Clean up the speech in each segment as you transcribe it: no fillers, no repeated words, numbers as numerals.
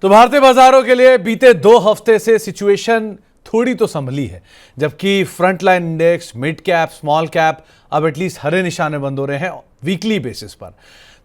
तो भारतीय बाजारों के लिए बीते 2 हफ्ते से सिचुएशन थोड़ी तो संभली है, जबकि front line index, mid cap, small cap अब एटलीस्ट हरे निशाने बंद हो रहे हैं वीकली बेसिस पर।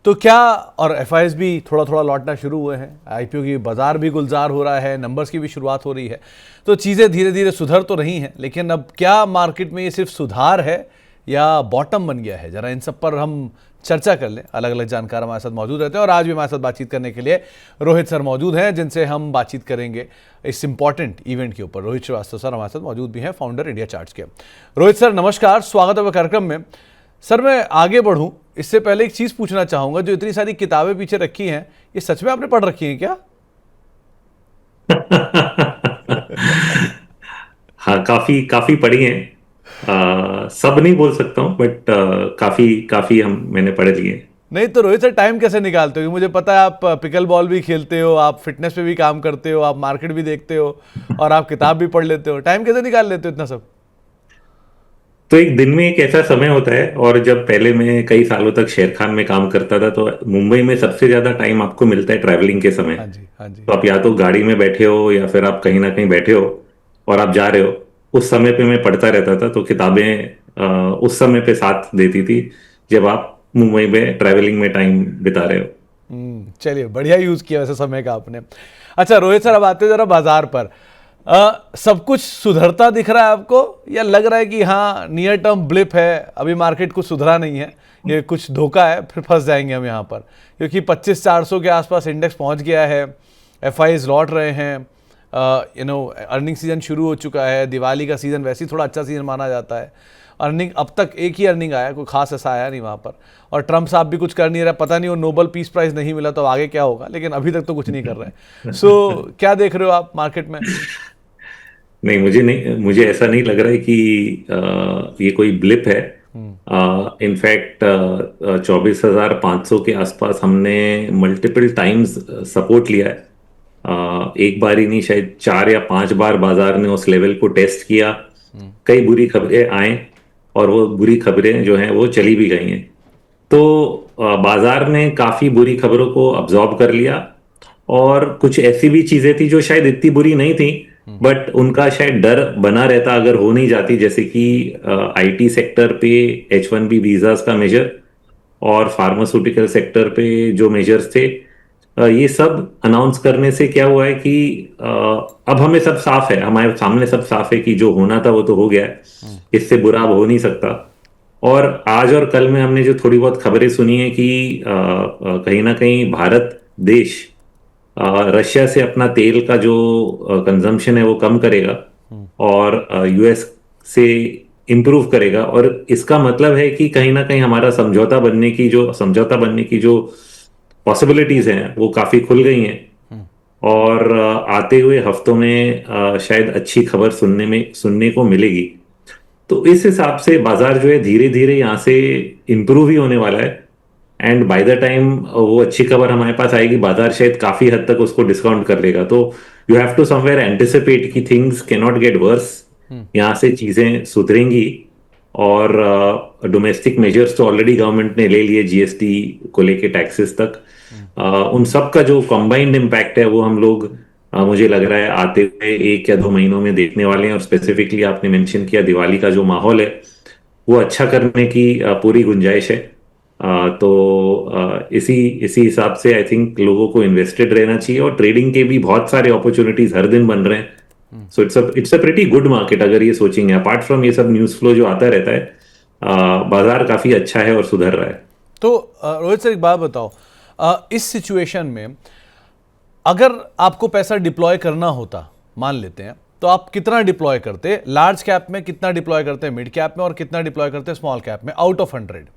तो क्या और एफआईएस भी थोड़ा थोड़ा लौटना शुरू हुए हैं, आईपीओ की बाजार भी गुलजार हो रहा है, नंबर्स की भी शुरुआत हो रही है। तो चीज़ें धीरे धीरे सुधर तो रही हैं, लेकिन अब क्या मार्केट में ये सिर्फ सुधार है या बॉटम बन गया है? जरा इन सब पर हम चर्चा कर लें। अलग अलग जानकार हमारे साथ मौजूद रहते हैं और आज भी हमारे साथ बातचीत करने के लिए रोहित सर मौजूद हैं, जिनसे हम बातचीत करेंगे इस इंपॉर्टेंट इवेंट के ऊपर। रोहित श्रीवास्तव सर हमारे साथ मौजूद भी हैं, फाउंडर इंडिया चार्ट्स के। रोहित सर नमस्कार, स्वागत है कार्यक्रम में। सर मैं आगे बढ़ूं इससे पहले एक चीज़ पूछना चाहूँगा, जो इतनी सारी किताबें पीछे रखी हैं, ये सच में आपने पढ़ रखी हैं क्या? हाँ, काफी काफी पढ़ी हैं। सब नहीं बोल सकता हूँ, बट काफी काफी हम मैंने पढ़ लिए। नहीं तो रोहित सर टाइम कैसे निकालते हो? मुझे पता है आप पिकल बॉल भी खेलते हो, आप फिटनेस पे भी काम करते हो, आप मार्केट भी देखते हो और आप किताब भी पढ़ लेते हो। टाइम कैसे निकाल लेते हो इतना सब? तो एक दिन में एक ऐसा समय होता है, और जब पहले मैं कई सालों तक शेर खान में काम करता था, तो मुंबई में सबसे ज्यादा टाइम आपको मिलता है ट्रैवलिंग के समय। हाँ जी, हाँ जी। तो आप या तो गाड़ी में बैठे हो या फिर आप कहीं ना कहीं बैठे हो और आप जा रहे हो। उस समय पे मैं पढ़ता रहता था, तो किताबें उस समय पे साथ देती थी जब आप मुंबई में ट्रैवलिंग में टाइम बिता रहे हो। चलिए बढ़िया यूज किया वैसे समय का आपने। अच्छा रोहित सर, अब आते हैं जरा बाजार पर। सब कुछ सुधरता दिख रहा है आपको, या लग रहा है कि हाँ नियर टर्म ब्लिप है, अभी मार्केट कुछ सुधरा नहीं है, ये कुछ धोखा है, फिर फंस जाएंगे हम यहाँ पर? क्योंकि 25,400 के आसपास इंडेक्स पहुँच गया है, एफआईज लौट रहे हैं, अर्निंग सीजन शुरू हो चुका है, दिवाली का सीजन वैसे ही थोड़ा अच्छा सीजन माना जाता है। अर्निंग अब तक एक ही अर्निंग आया, कोई खास ऐसा आया नहीं वहाँ पर, और ट्रम्प साहब भी कुछ कर नहीं रहा। पता नहीं वो नोबल पीस प्राइज नहीं मिला तो आगे क्या होगा, लेकिन अभी तक तो कुछ नहीं कर रहे हैं। क्या देख रहे हो आप मार्केट में? नहीं, मुझे ऐसा नहीं लग रहा है कि ये कोई ब्लिप है। इनफैक्ट 24,500 के आसपास हमने मल्टीपल टाइम्स सपोर्ट लिया है। एक बार ही नहीं, शायद 4 या 5 बार बाजार ने उस लेवल को टेस्ट किया। कई बुरी खबरें आए और वो बुरी खबरें जो हैं वो चली भी गई हैं। तो बाजार ने काफी बुरी खबरों को अब्जॉर्ब कर लिया, और कुछ ऐसी भी चीजें थी जो शायद इतनी बुरी नहीं थी, बट उनका शायद डर बना रहता अगर हो नहीं जाती, जैसे कि आईटी सेक्टर पे H1B वीजास का मेजर और फार्मास्यूटिकल सेक्टर पे जो मेजर्स थे। ये सब अनाउंस करने से क्या हुआ है कि अब हमें सब साफ है, हमारे सामने सब साफ है कि जो होना था वो तो हो गया है, इससे बुरा अब हो नहीं सकता। और आज और कल में हमने जो थोड़ी बहुत खबरें सुनी है कि कहीं ना कहीं भारत देश रशिया से अपना तेल का जो कंजम्पशन है वो कम करेगा और यूएस से इम्प्रूव करेगा, और इसका मतलब है कि कहीं ना कहीं हमारा समझौता बनने की जो पॉसिबिलिटीज हैं वो काफी खुल गई हैं। और आते हुए हफ्तों में शायद अच्छी खबर सुनने को मिलेगी। तो इस हिसाब से बाजार जो है धीरे धीरे यहाँ से इम्प्रूव ही होने वाला है। एंड बाय द टाइम वो अच्छी खबर हमारे पास आएगी, बाजार शायद काफी हद तक उसको डिस्काउंट कर लेगा। तो you have to somewhere anticipate कि things can not get worse. यहाँ से चीजें सुधरेंगी, और डोमेस्टिक मेजर्स तो ऑलरेडी गवर्नमेंट ने ले लिए, जीएसटी को लेके टैक्सेस तक। उन सब का जो कॉम्बाइंड इम्पैक्ट है वो हम लोग मुझे लग रहा है आते हुए 1 या 2 महीनों में देखने वाले हैं। और स्पेसिफिकली आपने मेंशन किया दिवाली का जो माहौल है वो अच्छा करने की पूरी गुंजाइश है। इसी इसी हिसाब से आई थिंक लोगों को इन्वेस्टेड रहना चाहिए, और ट्रेडिंग के भी बहुत सारे अपॉर्चुनिटीज हर दिन बन रहे हैं। So it's a pretty good market अगर ये सोचेंगे, अपार्ट फ्रॉम ये सब न्यूज़ फ्लो जो आता रहता है। बाजार काफी अच्छा है और सुधर रहा है। तो रोहित सर एक बात बताओ, इस सिचुएशन में अगर आपको पैसा डिप्लॉय करना होता, मान लेते हैं, तो आप कितना डिप्लॉय करते? लार्ज कैप में कितना डिप्लॉय करते हैं, मिड कैप में, और कितना डिप्लॉय करते हैं स्मॉल कैप में, आउट ऑफ 100?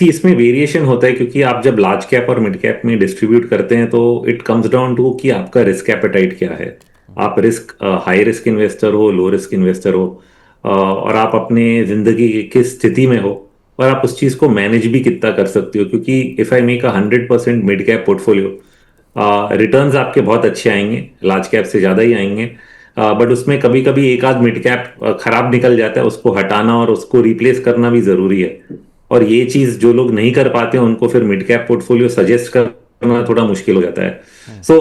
इसमें वेरिएशन होता है, क्योंकि आप जब लार्ज कैप और मिड कैप में डिस्ट्रीब्यूट करते हैं तो इट कम्स डाउन टू कि आपका रिस्क एपेटाइट क्या है। आप हाई रिस्क इन्वेस्टर हो, लो रिस्क इन्वेस्टर हो, और आप अपने जिंदगी की किस स्थिति में हो, और आप उस चीज को मैनेज भी कितना कर सकते हो। क्योंकि if I make 100% mid cap portfolio, returns आपके बहुत अच्छे आएंगे, लार्ज कैप से ज्यादा ही आएंगे। बट उसमें कभी कभी एक आध मिड कैप खराब निकल जाता है, उसको हटाना और उसको रिप्लेस करना भी जरूरी है। और ये चीज जो लोग नहीं कर पाते हैं उनको फिर मिड कैप पोर्टफोलियो सजेस्ट कर करना थोड़ा मुश्किल हो जाता है। सो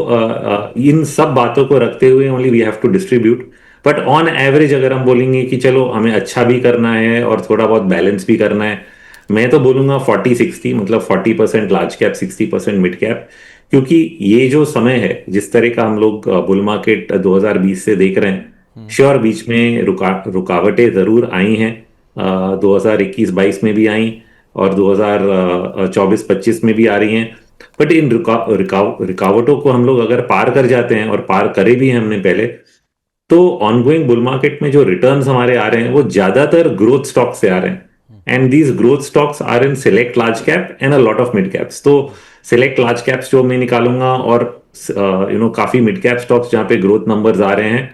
इन सब बातों को रखते हुए only we have to distribute. But on average अगर हम बोलेंगे कि चलो हमें अच्छा भी करना है और थोड़ा बहुत बैलेंस भी करना है, मैं तो बोलूंगा 40-60, मतलब 40% लार्ज कैप, 60% मिड कैप। क्योंकि ये जो समय है, जिस तरह का हम लोग बुल मार्केट 2020 से देख रहे हैं, श्योर बीच में रुकावटें जरूर आई हैं। 2021-22 में भी आई और 2024-25 में भी आ रही हैं। बट इन रुकावटों को हम लोग अगर पार कर जाते हैं, और पार करे भी हैं हमने पहले, तो ऑनगोइंग बुल मार्केट में जो रिटर्न्स हमारे आ रहे हैं वो ज्यादातर ग्रोथ स्टॉक से आ रहे हैं। And these growth stocks are in select large cap and a lot of mid caps. तो सिलेक्ट लार्ज कैप्स जो मैं निकालूंगा, और काफी मिड कैप स्टॉक्स जहां पे ग्रोथ नंबर्स आ रहे हैं,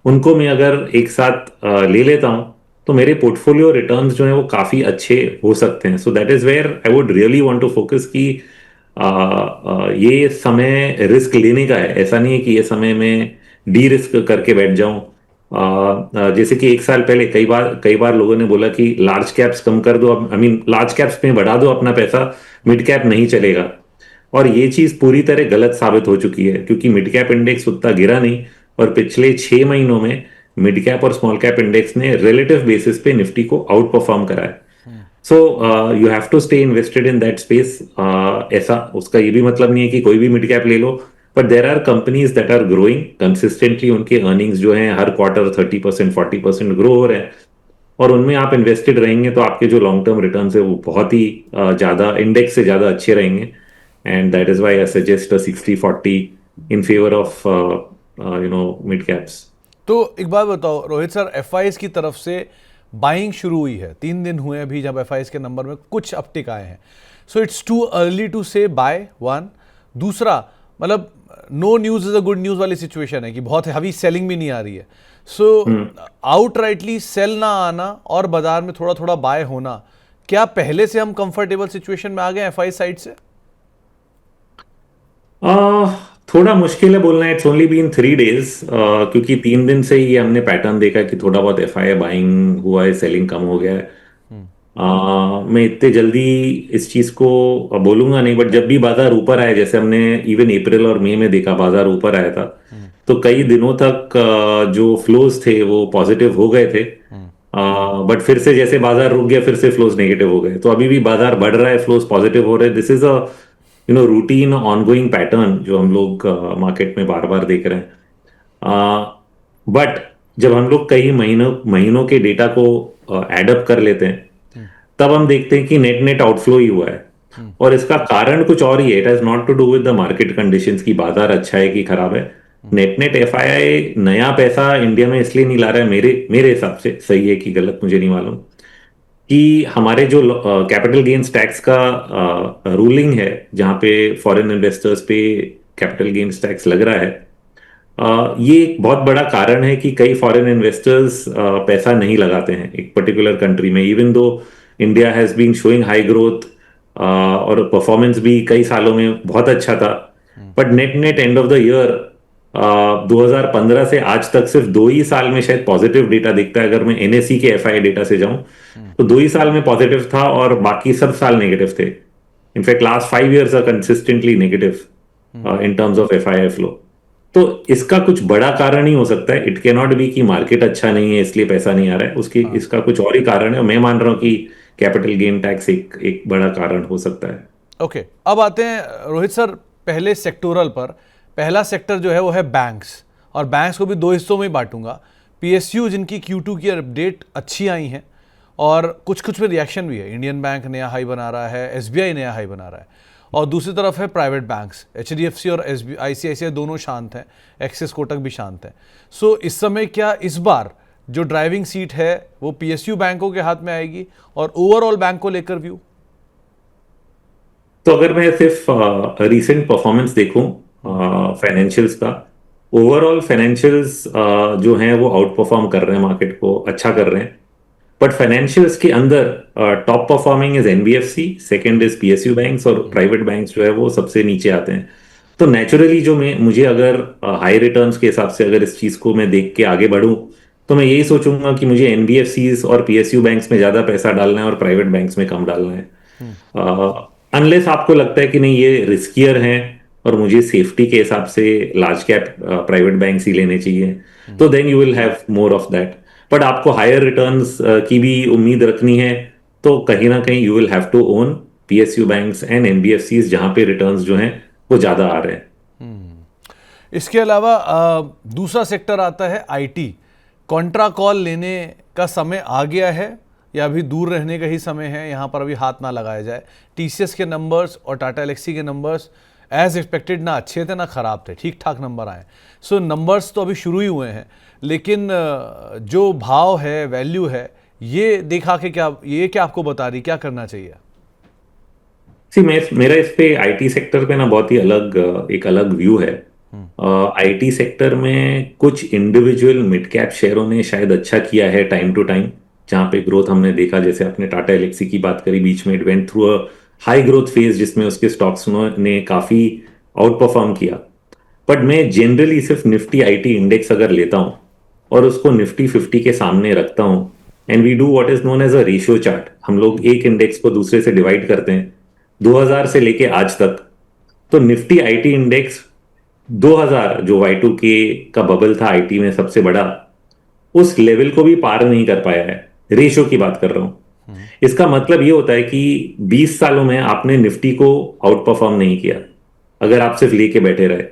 उनको मैं अगर एक साथ ले लेता हूं, तो मेरे पोर्टफोलियो रिटर्न्स जो है वो काफी अच्छे हो सकते हैं। So that is where I would really want to focus कि ये समय रिस्क लेने का है। ऐसा नहीं है कि ये समय में डी रिस्क करके बैठ जाऊं। जैसे कि एक साल पहले कई बार लोगों ने बोला कि लार्ज कैप्स कम कर दो, अब आई मीन लार्ज कैप्स में बढ़ा दो अपना पैसा, मिड कैप नहीं चलेगा। और ये चीज पूरी तरह गलत साबित हो चुकी है, क्योंकि मिड कैप इंडेक्स उतना गिरा नहीं, और पिछले 6 महीनों में मिड कैप और स्मॉल कैप इंडेक्स ने रिलेटिव बेसिस पे निफ्टी को आउट परफॉर्म करा है। So you have to stay invested in that space. ऐसा उसका ये भी मतलब नहीं है कि कोई भी मिड कैप ले लो, but there are companies that are growing consistently. उनके अर्निंग्स जो हैं हर क्वार्टर 30% 40% ग्रो हो रहे हैं, और उनमें आप इन्वेस्टेड रहेंगे तो आपके जो लॉन्ग टर्म रिटर्न है वो बहुत ही ज्यादा, इंडेक्स से ज्यादा अच्छे रहेंगे। And that is why I suggest 60-40 in favour of mid caps. तो एक बात बताओ रोहित सर, एफआईएस की तरफ से बाइंग शुरू हुई है, 3 दिन हुए अभी जब एफआईएस के नंबर में कुछ अपटिक आए हैं। So it's too early to say buy one. दूसरा, मतलब no news is a good news वाली सिचुएशन है कि बहुत हैवी सेलिंग भी नहीं आ रही है। सो आउटराइटली सेल ना आना और बाजार में थोड़ा थोड़ा बाय होना, क्या पहले से हम कंफर्टेबल सिचुएशन में आ गए एफआईएस साइड से? थोड़ा मुश्किल है बोलना, इट्स ओनली बीन 3 days, क्योंकि 3 दिन से ही हमने पैटर्न देखा कि थोड़ा बहुत एफआई बाइंग हुआ है, सेलिंग कम हो गया है। मैं इतने जल्दी इस चीज को बोलूंगा नहीं, बट जब भी बाजार ऊपर आया, जैसे हमने इवन अप्रैल और मई में देखा बाजार ऊपर आया था, तो कई दिनों तक जो फ्लोज थे वो पॉजिटिव हो गए थे। बट फिर से जैसे बाजार रुक गया, फिर से फ्लोज नेगेटिव हो गए। तो अभी भी बाजार बढ़ रहा है, फ्लोज पॉजिटिव हो रहे हैं। This is a routine ongoing pattern जो हम लोग मार्केट में बार बार देख रहे हैं। बट जब हम लोग कई महीनों महीनों के डेटा को एडअप कर लेते हैं, तब हम देखते हैं कि नेट नेट आउटफ्लो ही हुआ है। और इसका कारण कुछ और ही है। It has not to do with the market conditions की बाजार अच्छा है कि खराब है। नेट नेट एफआईआई नया पैसा इंडिया में इसलिए नहीं ला रहा है, मेरे मेरे हिसाब से, सही है कि गलत मुझे नहीं मालूम, कि हमारे जो कैपिटल गेन्स टैक्स का रूलिंग है, जहां पे फॉरेन इन्वेस्टर्स पे कैपिटल गेन्स टैक्स लग रहा है, ये एक बहुत बड़ा कारण है कि कई फॉरेन इन्वेस्टर्स पैसा नहीं लगाते हैं एक पर्टिकुलर कंट्री में, even though India has been showing high growth, और परफॉर्मेंस भी कई सालों में बहुत अच्छा था। But net net end of the year 2015 से आज तक सिर्फ 2 ही साल में शायद पॉजिटिव डेटा दिखता है। अगर मैं एनएससी के एफआई डेटा से जाऊं, तो 2 ही साल में पॉजिटिव था, और बाकी सब साल नेगेटिव थे। In fact last 5 years are consistently negative in terms of FII flow. तो इसका कुछ बड़ा कारण ही हो सकता है। इट कैन नॉट बी कि मार्केट अच्छा नहीं है इसलिए पैसा नहीं आ रहा है, उसकी इसका कुछ और ही कारण है। मैं मान रहा हूं कि कैपिटल गेन टैक्स एक बड़ा कारण हो सकता है। ओके, अब आते हैं रोहित सर पहले सेक्टोरल पर। पहला सेक्टर जो है वो है बैंक्स, और बैंक्स को भी 2 हिस्सों में ही बांटूंगा। पीएसयू जिनकी Q2 की अपडेट अच्छी आई हैं, और कुछ कुछ में रिएक्शन भी है। इंडियन बैंक नया हाई बना रहा है, एसबीआई नया हाई बना रहा है, और दूसरी तरफ है प्राइवेट बैंक्स, एचडीएफसी और आईसीआईसीआई दोनों शांत हैं, एक्सिस कोटक भी शांत है। सो इस समय क्या इस बार जो ड्राइविंग सीट है वो पीएसयू बैंकों के हाथ में आएगी, और ओवरऑल बैंक को लेकर व्यू? तो अगर मैं सिर्फ रीसेंट परफॉर्मेंस देखूं फाइनेंशियल्स का, ओवरऑल फाइनेंशियल्स जो हैं वो आउट परफॉर्म कर रहे हैं, मार्केट को अच्छा कर रहे हैं। बट फाइनेंशियल्स के अंदर top performing is NBFC, second is PSU banks, और प्राइवेट बैंक्स जो है वो सबसे नीचे आते हैं। तो नेचुरली जो मैं मुझे अगर हाई रिटर्न्स के हिसाब से अगर इस चीज को मैं देख के आगे बढ़ूं, तो मैं यही सोचूंगा कि मुझे एनबीएफसीज और पीएसयू बैंक्स में ज्यादा पैसा डालना है और प्राइवेट बैंक्स में कम डालना है। अनलेस आपको लगता है कि नहीं ये रिस्कियर हैं और मुझे सेफ्टी के हिसाब से लार्ज कैप प्राइवेट बैंक्स ही लेने चाहिए, तो then you will have more of that. But आपको हायर रिटर्न्स की भी उम्मीद रखनी है, तो कहीं ना कहीं you will have to own PSU banks and NBFCs जहां पे रिटर्न्स जो हैं वो ज्यादा आ रहे हैं। इसके अलावा दूसरा सेक्टर आता है आईटी। कॉन्ट्रा कॉल लेने का समय आ गया है या अभी दूर रहने का ही समय है, यहाँ पर अभी हाथ ना लगाया जाए? टीसीएस के नंबर्स और टाटा एलेक्सी के नंबर्स एज एक्सपेक्टेड ना अच्छे थे ना ख़राब थे, ठीक ठाक नंबर आए। सो नंबर्स तो अभी शुरू ही हुए हैं, लेकिन जो भाव है, वैल्यू है, ये देखा के क्या आपको बता रही, क्या करना चाहिए? सी मेरा इस पे आईटी सेक्टर पे ना बहुत ही एक अलग व्यू है। आईटी सेक्टर में कुछ इंडिविजुअल मिड कैप शेयरों ने शायद अच्छा किया है टाइम टू टाइम, जहां पे ग्रोथ हमने देखा, जैसे आपने टाटा एलेक्सी की बात करी, बीच में it went through a high growth phase जिसमें उसके स्टॉक्स ने काफी आउट परफॉर्म किया। बट मैं जनरली सिर्फ निफ्टी आईटी इंडेक्स अगर लेता हूं और उसको निफ्टी 50 के सामने रखता हूं, and we do what is known as a ratio chart, हम लोग एक इंडेक्स को दूसरे से डिवाइड करते हैं 2000 से लेके आज तक, तो निफ्टी आईटी इंडेक्स 2000 जो Y2K का बबल था आईटी में सबसे बड़ा, उस लेवल को भी पार नहीं कर पाया है। रेशियो की बात कर रहा हूं। इसका मतलब ये होता है कि 20 सालों में आपने निफ्टी को आउट परफॉर्म नहीं किया अगर आप सिर्फ लेके बैठे रहे।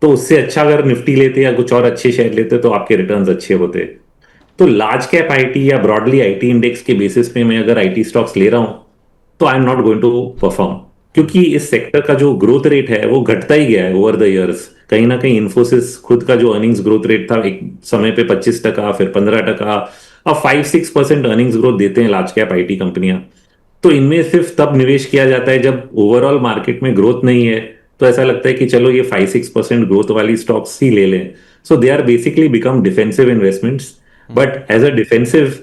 तो उससे अच्छा अगर निफ्टी लेते या कुछ और अच्छे शेयर लेते तो आपके रिटर्न्स अच्छे होते। तो लार्ज कैप आईटी या ब्रॉडली आईटी इंडेक्स के बेसिस पे मैं अगर आईटी स्टॉक्स ले रहा हूं, तो I am not going to perform, क्योंकि इस सेक्टर का जो ग्रोथ रेट है वो घटता ही गया है ओवर द इयर्स। कहीं ना कहीं इन्फोसिस खुद का जो अर्निंग्स ग्रोथ रेट था एक समय पे 25%, फिर 15%, अब 5-6% अर्निंग्स ग्रोथ देते हैं लार्ज कैप आईटी कंपनियां। तो इनमें सिर्फ तब निवेश किया जाता है जब ओवरऑल मार्केट में ग्रोथ नहीं है, तो ऐसा लगता है कि चलो ये 5-6% ग्रोथ वाली स्टॉक्स ही ले लें। So they are basically become defensive investments. But as a defensive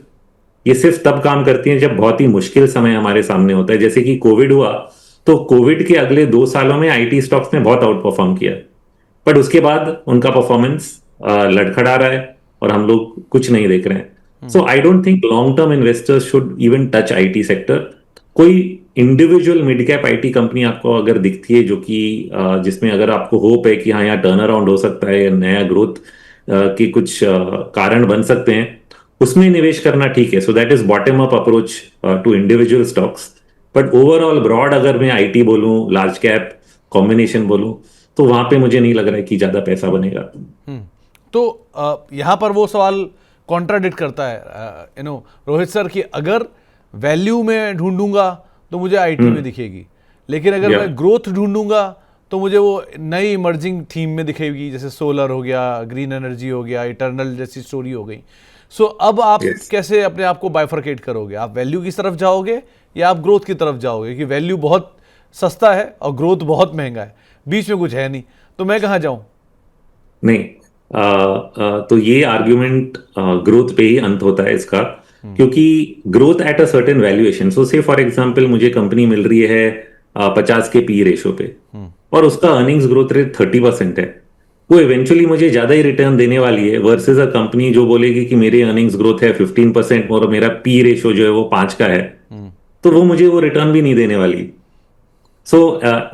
ये सिर्फ तब काम करती हैं जब बहुत ही मुश्किल समय हमारे सामने होता है, जैसे कि कोविड हुआ। तो कोविड के अगले 2 सालों में आईटी स्टॉक्स ने बहुत आउट परफॉर्म किया, बट उसके बाद उनका परफॉर्मेंस लड़खड़ा रहा है और हम लोग कुछ नहीं देख रहे हैं। So I don't think long term investors should even touch IT sector. कोई individual mid cap IT company आपको अगर दिखती है जो कि जिसमें अगर आपको होप है कि हाँ यहाँ टर्न अराउंड हो सकता है या नया ग्रोथ के कुछ कारण बन सकते हैं, उसमें निवेश करना ठीक है। So that is bottom up approach to individual stocks. But overall broad अगर मैं आईटी बोलूं, लार्ज कैप कॉम्बिनेशन बोलूं, तो वहां पे मुझे नहीं लग रहा है कि ज्यादा पैसा बनेगा। तो यहाँ पर वो सवाल कॉन्ट्राडिक्ट करता है रोहित सर, कि अगर वैल्यू में ढूंढूंगा तो मुझे आईटी में दिखेगी, लेकिन अगर मैं ग्रोथ ढूंढूंगा तो मुझे वो नई इमर्जिंग थीम में दिखेगी, जैसे सोलर हो गया, ग्रीन एनर्जी हो गया, इटर्नल जैसी स्टोरी हो गई। सो अब आप कैसे अपने आप को बाइफरकेट करोगे? आप वैल्यू की तरफ जाओगे या आप ग्रोथ की तरफ जाओगे? कि वैल्यू बहुत सस्ता है और ग्रोथ बहुत महंगा है, बीच में कुछ है नहीं, तो मैं कहाँ जाऊं? नहीं, तो ये आर्ग्यूमेंट ग्रोथ पे ही अंत होता है इसका, क्योंकि growth at a certain valuation, so say for example मुझे कंपनी मिल रही है 50 के पी रेशो पे और उसका अर्निंग्स ग्रोथ रेट 30% है, वो इवेंचुअली मुझे ज्यादा ही रिटर्न देने वाली है वर्सेस अ कंपनी जो बोलेगी कि मेरी अर्निंग्स ग्रोथ है 15% और मेरा पी रेशो जो है वो 5 का है, तो वो मुझे वो रिटर्न भी नहीं देने वाली। सो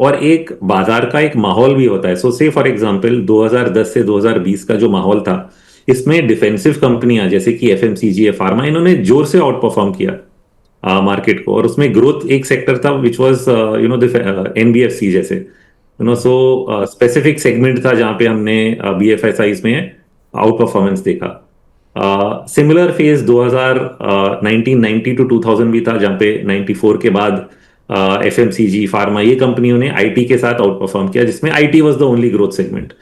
और एक बाजार का एक माहौल भी होता है। सो से फॉर एग्जांपल 2010 से 2020 का जो माहौल था, इसमें डिफेंसिव कंपनियां जैसे कि एफएमसीजी या फार्मा, इन्होंने जोर से आउट परफॉर्म किया मार्केट को, और उसमें ग्रोथ एक सेक्टर था विच वाज एनबीएफसी जैसे, सो स्पेसिफिक सेगमेंट था जहां पे हमने बीएफएसआईज में आउट परफॉर्मेंस देखा। सिमिलर फेज 1990 टू 2000 भी था, जहां पे 94 के बाद एफएमसीजी, फार्मा, ये कंपनियों ने आईटी के साथ आउट परफॉर्म किया, जिसमें IT was the only growth segment.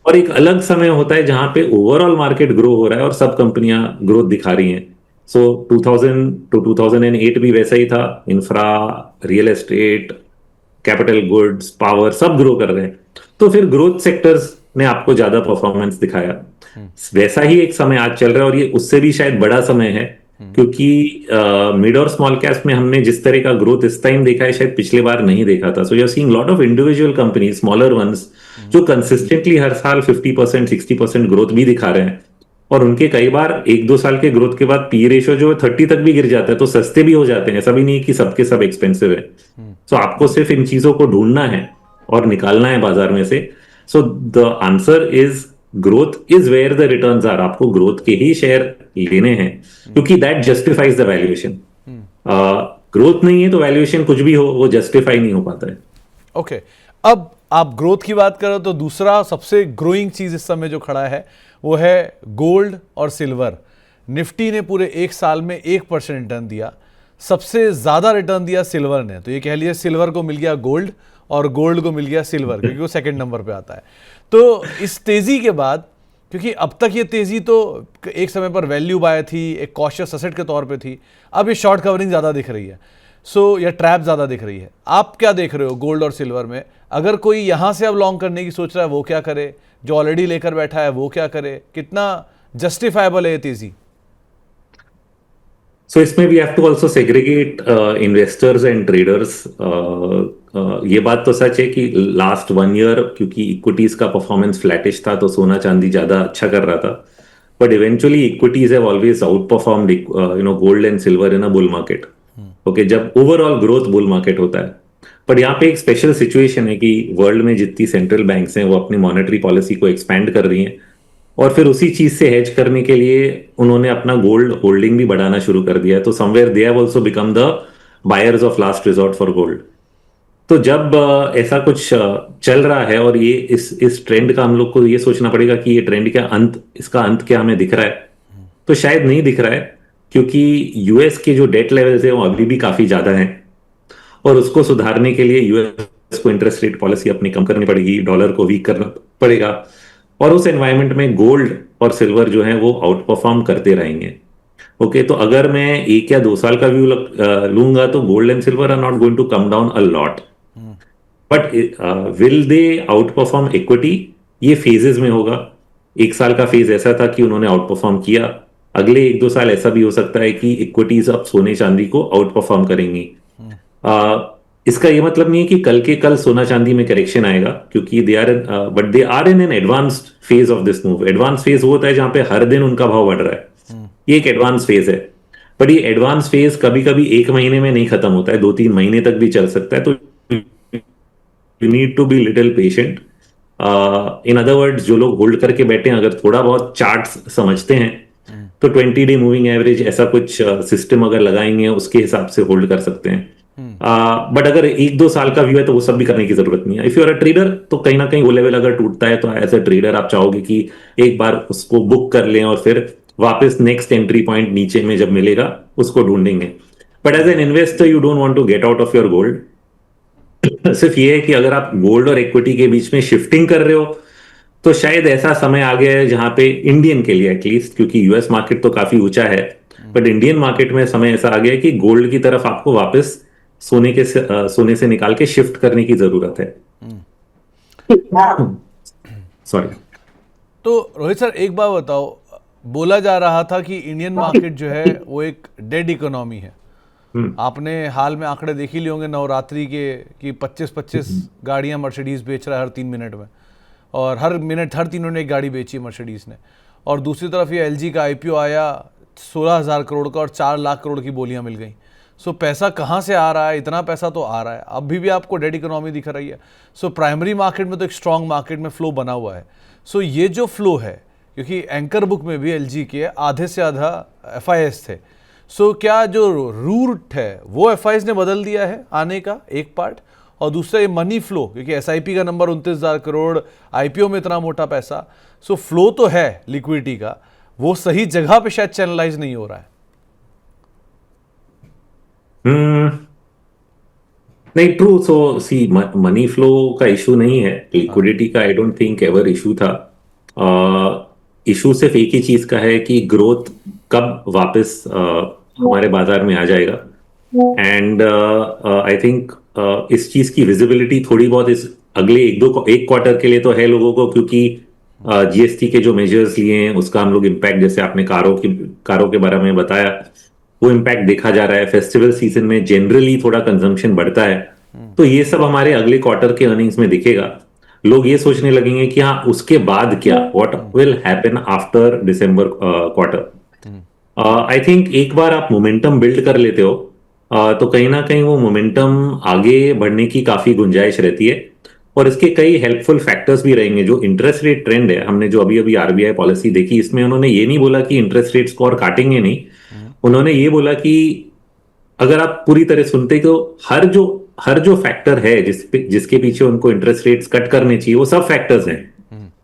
और एक अलग समय होता है जहां पे ओवरऑल मार्केट ग्रो हो रहा है और सब कंपनियां ग्रोथ दिखा रही हैं। सो 2000 टू 2008 भी वैसा ही था, infra, real estate, capital goods, power, सब ग्रो कर रहे हैं। तो फिर ग्रोथ सेक्टर्स ने आपको ज्यादा परफॉर्मेंस दिखाया। वैसा ही एक समय आज चल रहा है और ये उससे भी शायद बड़ा समय है, क्योंकि मिड और स्मॉल कैप में हमने जिस तरह का ग्रोथ इस टाइम देखा है शायद पिछले बार नहीं देखा था। So you are seeing lot of individual company, smaller ones, जो कंसिस्टेंटली हर साल 50% 60% ग्रोथ भी दिखा रहे हैं, और उनके कई बार 1-2 साल के ग्रोथ के बाद पी रेशियो जो है 30 तक भी गिर जाता है, तो सस्ते भी हो जाते हैं। ऐसा भी नहीं कि सबके सब एक्सपेंसिव है। सो आपको सिर्फ इन चीजों को ढूंढना है और निकालना है बाजार में से. So the answer is growth is where the returns are. आपको ग्रोथ के ही शेयर लेने हैं क्योंकि that justifies the valuation. Growth नहीं है तो वैल्यूएशन कुछ भी हो वो जस्टिफाई नहीं हो पाता है. ओके, अब आप ग्रोथ की बात करो तो दूसरा सबसे ग्रोइंग चीज इस समय जो खड़ा है वो है गोल्ड और सिल्वर. निफ्टी ने पूरे एक साल में 1% रिटर्न दिया. सबसे ज्यादा रिटर्न दिया सिल्वर ने. तो ये कह लीजिए सिल्वर को मिल गया गोल्ड और गोल्ड को मिल गया सिल्वर, क्योंकि वो सेकंड नंबर पे आता है. तो इस तेजी के बाद, क्योंकि अब तक ये तेजी तो एक समय पर वैल्यू बाय थी, एक कॉशियस असेट के तौर पे थी, अब ये शॉर्ट कवरिंग ज़्यादा दिख रही है. सो या ट्रैप ज़्यादा दिख रही है. आप क्या देख रहे हो गोल्ड और सिल्वर में? अगर कोई यहाँ से अब लॉन्ग करने की सोच रहा है वो क्या करे, जो ऑलरेडी लेकर बैठा है वो क्या करे, कितना जस्टिफाइबल है ये तेजी? सो इसमें we have to also segregate investors and traders. ये बात तो सच है कि लास्ट 1 ईयर क्योंकि इक्विटीज का परफॉर्मेंस फ्लैटिश था तो सोना चांदी ज्यादा अच्छा कर रहा था. But eventually equities have always outperformed gold and silver in a bull market. Okay, जब ओवरऑल ग्रोथ बुल मार्केट होता है. पर यहाँ पे एक स्पेशल सिचुएशन है कि वर्ल्ड में जितनी सेंट्रल बैंक्स हैं वो अपनी मॉनेटरी पॉलिसी को एक्सपैंड कर रही हैं और फिर उसी चीज से हेज करने के लिए उन्होंने अपना गोल्ड होल्डिंग भी बढ़ाना शुरू कर दिया है. तो somewhere they have also become the buyers of last resort for gold. तो जब ऐसा कुछ चल रहा है और ये इस ट्रेंड का हम लोग को ये सोचना पड़ेगा कि ये ट्रेंड का अंत, इसका अंत क्या हमें दिख रहा है? तो शायद नहीं दिख रहा है क्योंकि यूएस के जो डेट लेवल्स है वो अभी भी काफी ज्यादा हैं और उसको सुधारने के लिए यूएस को इंटरेस्ट रेट पॉलिसी अपनी कम करनी पड़ेगी, डॉलर को वीक करना पड़ेगा और उस एनवायरनमेंट में गोल्ड और सिल्वर जो है वो आउट परफॉर्म करते रहेंगे. ओके, तो अगर मैं 1 या 2 साल का व्यू लूंगा तो gold and silver are not going to come down a lot. But will they outperform equity? ये फेजेस में होगा. 1 साल का फेज ऐसा था कि उन्होंने आउट परफॉर्म किया. अगले 1-2 साल ऐसा भी हो सकता है कि इक्विटीज अब सोने चांदी को आउट परफॉर्म करेंगी. इसका ये मतलब नहीं है कि कल के कल सोना चांदी में करेक्शन आएगा क्योंकि they are in an advanced phase of this move. Advance phase वो होता है जहां पे हर दिन उनका भाव बढ़ रहा है. ये एक एडवांस फेज है. बट ये एडवांस फेज कभी कभी 1 महीने में नहीं खत्म होता है, 2-3 महीने तक भी चल सकता है. तो you need to be little patient. In other words, जो लोग होल्ड करके बैठे हैं अगर थोड़ा बहुत चार्ट्स समझते हैं तो 20 डे मूविंग एवरेज ऐसा कुछ सिस्टम अगर लगाएंगे उसके हिसाब से होल्ड कर सकते हैं. बट अगर 1-2 साल का व्यू है तो वो सब भी करने की जरूरत नहीं है. If you are a trader तो कहीं ना कहीं वो लेवल अगर टूटता है तो एज अ ट्रेडर आप चाहोगे कि एक बार उसको बुक कर लें और फिर वापस नेक्स्ट एंट्री पॉइंट नीचे में जब मिलेगा उसको ढूंढेंगे. But as an investor you don't want to get out of your gold. सिर्फ ये है कि अगर आप गोल्ड और इक्विटी के बीच में शिफ्टिंग कर रहे हो तो शायद ऐसा समय आ गया है जहां पे इंडियन के लिए एटलीस्ट, क्योंकि यूएस मार्केट तो काफी ऊंचा है, बट इंडियन मार्केट में समय ऐसा आ गया है कि गोल्ड की तरफ आपको वापस सोने से निकाल के शिफ्ट करने की जरूरत है. सॉरी. तो रोहित सर एक बात बताओ, बोला जा रहा था कि इंडियन मार्केट जो है वो एक डेड इकोनॉमी है. आपने हाल में आंकड़े देख ही लिए होंगे नवरात्रि के कि 25-25 गाड़ियां मर्सिडीज बेच रहा है हर 3 मिनट में, और हर 3 मिनट एक गाड़ी बेची मर्सिडीज ने. और दूसरी तरफ ये एलजी का आईपीओ आया 16,000 करोड़ का और 4 लाख करोड़ की बोलियां मिल गई. सो पैसा कहाँ से आ रहा है? इतना पैसा तो आ रहा है, अभी भी आपको डेड इकोनॉमी दिख रही है. सो प्राइमरी मार्केट में तो एक स्ट्रॉन्ग मार्केट में फ्लो बना हुआ है. सो ये जो फ्लो है, क्योंकि एंकर बुक में भी एलजी के आधे से आधा एफआईएस थे. सो क्या जो रूट है वो एफआईएस ने बदल दिया है आने का एक पार्ट, और दूसरा ये मनी फ्लो, क्योंकि एसआईपी का नंबर 29,000 करोड़, आईपीओ में इतना मोटा पैसा. सो फ्लो तो है लिक्विडिटी का, वो सही जगह पे शायद चैनलाइज नहीं हो रहा है. नहीं, ट्रू. सो सी, मनी फ्लो का इशू नहीं है, लिक्विडिटी का आई डोंट थिंक एवर इशू था. इशू सिर्फ एक ही चीज का है कि ग्रोथ कब वापस हमारे बाजार में आ जाएगा. एंड आई थिंक इस चीज की विजिबिलिटी थोड़ी बहुत इस अगले एक क्वार्टर के लिए तो है लोगों को, क्योंकि जीएसटी के जो मेजर्स लिए हैं उसका हम लोग इम्पैक्ट, जैसे आपने कारों के बारे में बताया, वो इम्पैक्ट देखा जा रहा है. फेस्टिवल सीजन में जनरली थोड़ा कंजम्पशन बढ़ता है, तो ये सब हमारे अगले क्वार्टर के अर्निंग्स में दिखेगा. लोग ये सोचने लगेंगे कि हाँ उसके बाद क्या, what will happen after December quarter. I think एक बार आप मोमेंटम बिल्ड कर लेते हो तो कहीं ना कहीं वो मोमेंटम आगे बढ़ने की काफी गुंजाइश रहती है। और इसके कई हेल्पफुल फैक्टर्स भी रहेंगे। जो इंटरेस्ट रेट ट्रेंड है, हमने जो अभी अभी आरबीआई पॉलिसी देखी, इसमें उन्होंने ये नहीं बोला कि इंटरेस्ट रेट्स को और काटेंगे नहीं। उन्होंने ये बोला कि अगर आप पूरी तरह सुनते तो हर जो फैक्टर है जिसके पीछे उनको इंटरेस्ट रेट्स कट करने चाहिए, वो सब फैक्टर्स हैं।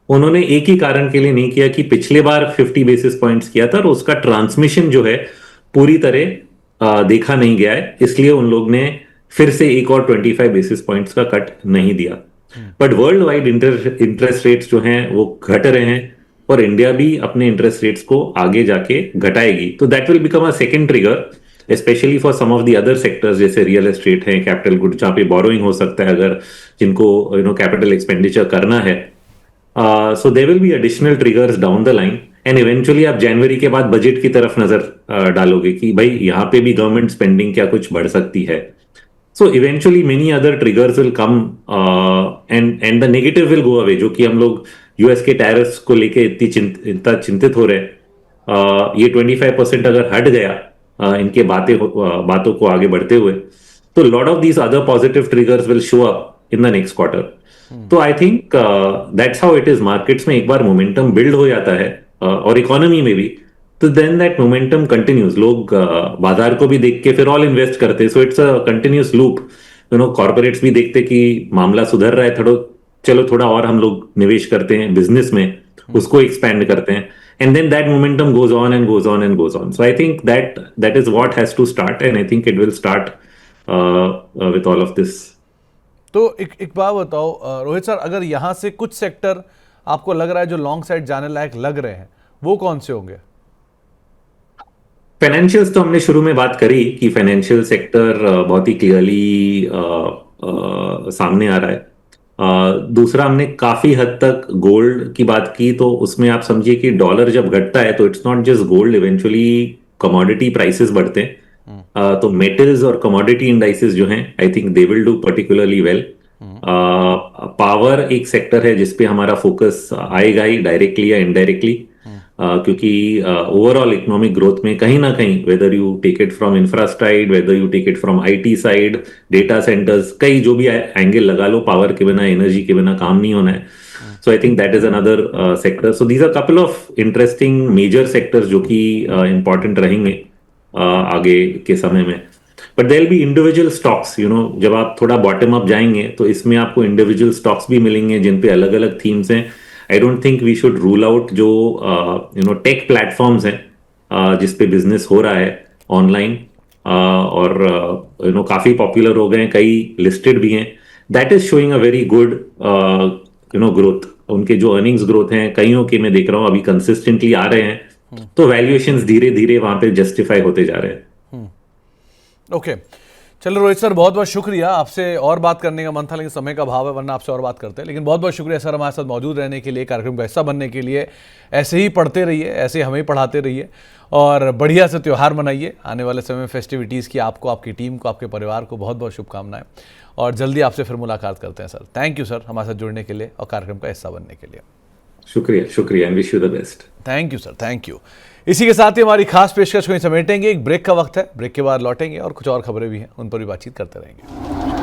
उन्होंने एक ही कारण के लिए नहीं किया कि पिछले बार 50 बेसिस पॉइंट्स किया था और उसका ट्रांसमिशन जो है पूरी तरह देखा नहीं गया है, इसलिए उन लोग ने फिर से एक और 25 बेसिस पॉइंट्स का कट नहीं दिया। But world wide interest rates जो हैं वो घट रहे हैं, और इंडिया भी अपने इंटरेस्ट रेट्स को आगे जाके घटाएगी। तो that will become a second trigger, specially for some of the other sectors, जैसे रियल एस्टेट है, कैपिटल गुड, जहां पे बोरोइंग हो सकता है अगर जिनको कैपिटल एक्सपेंडिचर करना है। So there will be additional triggers down the line, and eventually आप जनवरी के बाद बजट की तरफ नजर डालोगे कि भाई यहाँ पे भी गवर्नमेंट स्पेंडिंग क्या कुछ बढ़ सकती है। So eventually many other triggers will come, and the negative will go away. जो कि हम लोग यूएस के टैरिफ्स को लेके इतना चिंतित हो रहे हैं, ये 25% अगर हट गया इनके बातों को आगे बढ़ते हुए, तो lot of these other positive triggers will show up in the next quarter. तो I think that's how it is. Markets में एक बार मोमेंटम बिल्ड हो जाता है, और इकोनॉमी में भी, तो देन दैट मोमेंटम कंटिन्यूज। लोग बाजार को भी देख के फिर ऑल इन्वेस्ट करते हैं। So it's a continuous loop. Corporates भी देखते कि मामला सुधर रहा है, चलो थोड़ा और हम लोग निवेश करते हैं बिजनेस में, उसको एक्सपैंड करते हैं, and then that momentum goes on and goes on and goes on. So I think that is what has to start, and I think it will start with all of this. तो एक बात बताओ Rohit sir, अगर यहाँ से कुछ sector आपको लग रहा है जो लॉन्ग साइड जाने लायक लग रहे हैं, वो कौन से होंगे? फाइनेंशियल्स तो हमने शुरू में बात करी कि फाइनेंशियल सेक्टर बहुत ही क्लियरली सामने आ रहा है। दूसरा, हमने काफी हद तक गोल्ड की बात की, तो उसमें आप समझिए कि डॉलर जब घटता है तो it's not just gold, eventually commodity prices बढ़ते हैं। तो मेटल्स और कमोडिटी इंडाइसेस जो हैं, I think they will do particularly well. Power एक सेक्टर है जिसपे हमारा फोकस आएगा ही, डायरेक्टली या इनडायरेक्टली, क्योंकि ओवरऑल इकोनॉमिक ग्रोथ में कहीं ना कहीं, whether you take it from infra side, whether you take it from IT side, data centers, कई जो भी एंगल लगा लो, पावर के बिना, एनर्जी के बिना काम नहीं होना है। So I think that is another sector. So these are couple of interesting major sectors जो कि इंपॉर्टेंट रहेंगे आगे के समय में। But there will be individual stocks, जब आप थोड़ा बॉटम अप जाएंगे तो इसमें आपको इंडिविजुअल स्टॉक्स भी मिलेंगे जिन पे अलग अलग थीम्स हैं। I don't think we should rule out जो टेक प्लेटफॉर्म्स हैं जिस पे बिजनेस हो रहा है ऑनलाइन, और काफी पॉपुलर हो गए हैं, कई लिस्टेड भी हैं। That is showing a very good growth. उनके जो अर्निंग्स ग्रोथ हैं, कईयों के मैं देख रहा हूँ अभी कंसिस्टेंटली आ रहे हैं, तो वैल्यूएशंस धीरे धीरे वहां पे जस्टिफाई होते जा रहे हैं। ओके, चलो रोहित सर, बहुत बहुत शुक्रिया। आपसे और बात करने का मन था लेकिन समय का अभाव है, वरना आपसे और बात करते हैं। लेकिन बहुत बहुत शुक्रिया सर हमारे साथ मौजूद रहने के लिए, कार्यक्रम का हिस्सा बनने के लिए। ऐसे ही पढ़ते रहिए, ऐसे ही हमें पढ़ाते रहिए, और बढ़िया से त्यौहार मनाइए। आने वाले समय में फेस्टिविटीज़ की आपको, आपकी टीम को, आपके परिवार को बहुत बहुत शुभकामनाएं, और जल्दी आपसे फिर मुलाकात करते हैं सर। थैंक यू सर हमारे साथ जुड़ने के लिए और कार्यक्रम का हिस्सा बनने के लिए। शुक्रिया, शुक्रिया, and wish you the best. Thank you sir, thank you. इसी के साथ ही हमारी खास पेशकश को समेटेंगे। एक ब्रेक का वक्त है, ब्रेक के बाद लौटेंगे और कुछ और खबरें भी हैं, उन पर भी बातचीत करते रहेंगे।